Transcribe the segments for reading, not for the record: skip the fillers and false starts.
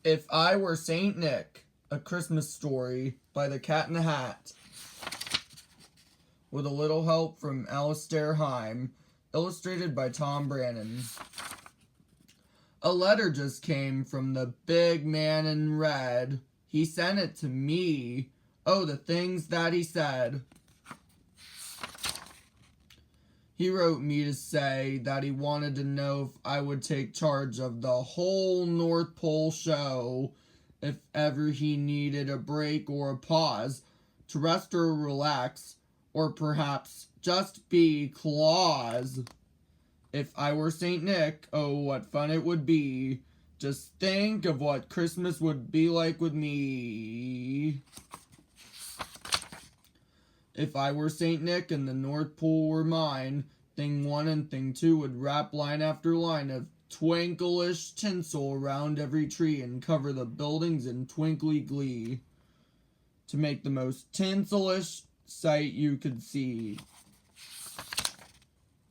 If I Were Saint Nick, A Christmas Story by The Cat in the Hat, with a little help from Alistair Heim, illustrated by Tom Brannan. A letter just came from the big man in red. He sent it to me. Oh, the things that he said. He wrote me to say that he wanted to know if I would take charge of the whole North Pole show if ever he needed a break or a pause to rest or relax, or perhaps just be Claus. If I were Saint Nick, oh, what fun it would be. Just think of what Christmas would be like with me. If I were Saint Nick and the North Pole were mine, Thing 1 and Thing 2 would wrap line after line of twinklish tinsel around every tree and cover the buildings in twinkly glee to make the most tinselish sight you could see.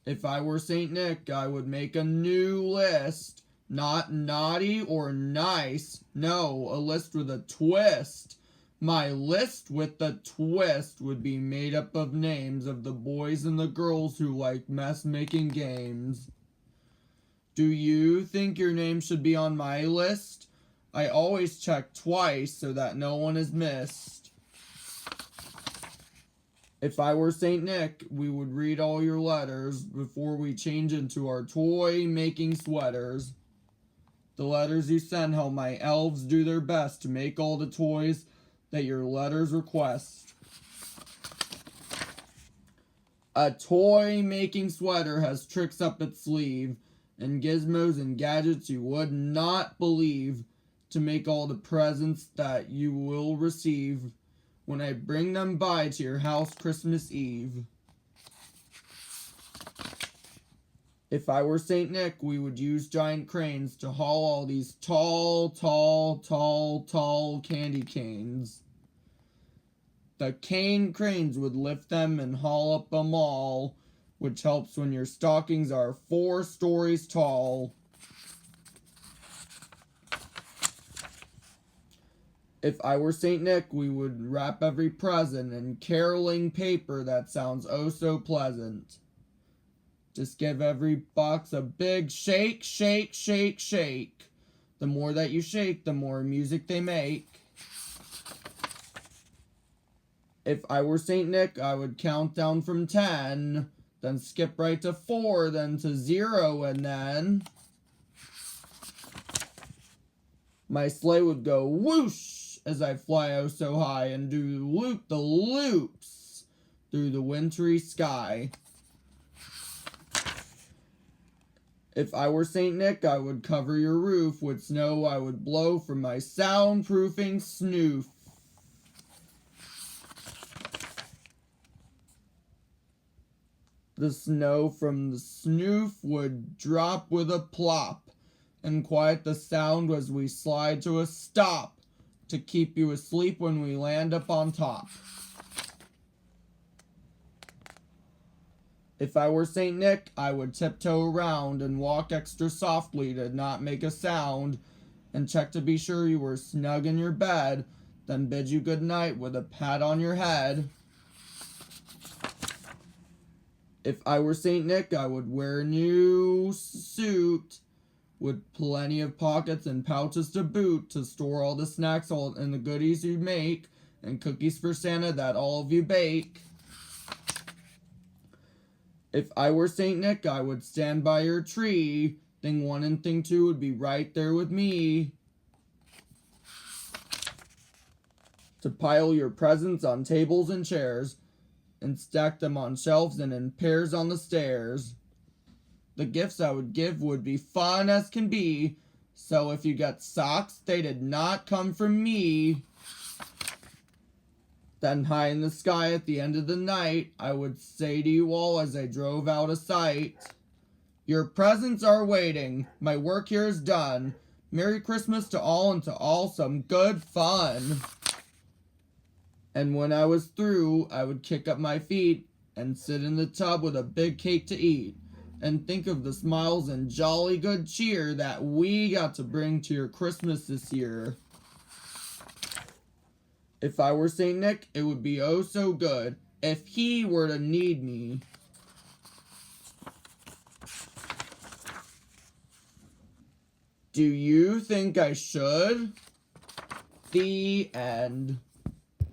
If I were Saint Nick, I would make a new list. Not naughty or nice. No, a list with a twist. My list with the twist would be made up of names of the boys and the girls who like mess-making games. Do you think your name should be on my list? I always check twice so that no one is missed. If I were Saint Nick, we would read all your letters before we change into our toy-making sweaters. The letters you send help my elves do their best to make all the toys that your letters request. A toy-making sweater has tricks up its sleeve and gizmos and gadgets you would not believe to make all the presents that you will receive when I bring them by to your house Christmas Eve. If I were Saint Nick, we would use giant cranes to haul all these tall candy canes. The cane cranes would lift them and haul up them all, which helps when your stockings are 4 stories tall. If I were Saint Nick, we would wrap every present in caroling paper that sounds oh so pleasant. Just give every box a big shake, shake, shake, shake. The more that you shake, the more music they make. If I were Saint Nick, I would count down from 10, then skip right to 4, then to 0, and then my sleigh would go whoosh as I fly oh so high and do loop-the-loops through the wintry sky. If I were Saint Nick, I would cover your roof with snow I would blow from my soundproofing snoof. The snow from the snoof would drop with a plop and quiet the sound as we slide to a stop to keep you asleep when we land up on top. If I were Saint Nick, I would tiptoe around and walk extra softly to not make a sound and check to be sure you were snug in your bed, then bid you good night with a pat on your head. If I were Saint Nick, I would wear a new suit with plenty of pockets and pouches to boot to store all the snacks and the goodies you make and cookies for Santa that all of you bake. If I were Saint Nick, I would stand by your tree. Thing 1 and Thing 2 would be right there with me to pile your presents on tables and chairs and stack them on shelves and in pairs on the stairs. The gifts I would give would be fun as can be, so if you got socks, they did not come from me. Then high in the sky at the end of the night, I would say to you all as I drove out of sight, your presents are waiting, my work here is done. Merry Christmas to all and to all some good fun. And when I was through, I would kick up my feet and sit in the tub with a big cake to eat. and think of the smiles and jolly good cheer that we got to bring to your Christmas this year. If I were St. Nick, it would be oh so good if he were to need me. Do you think I should? The end.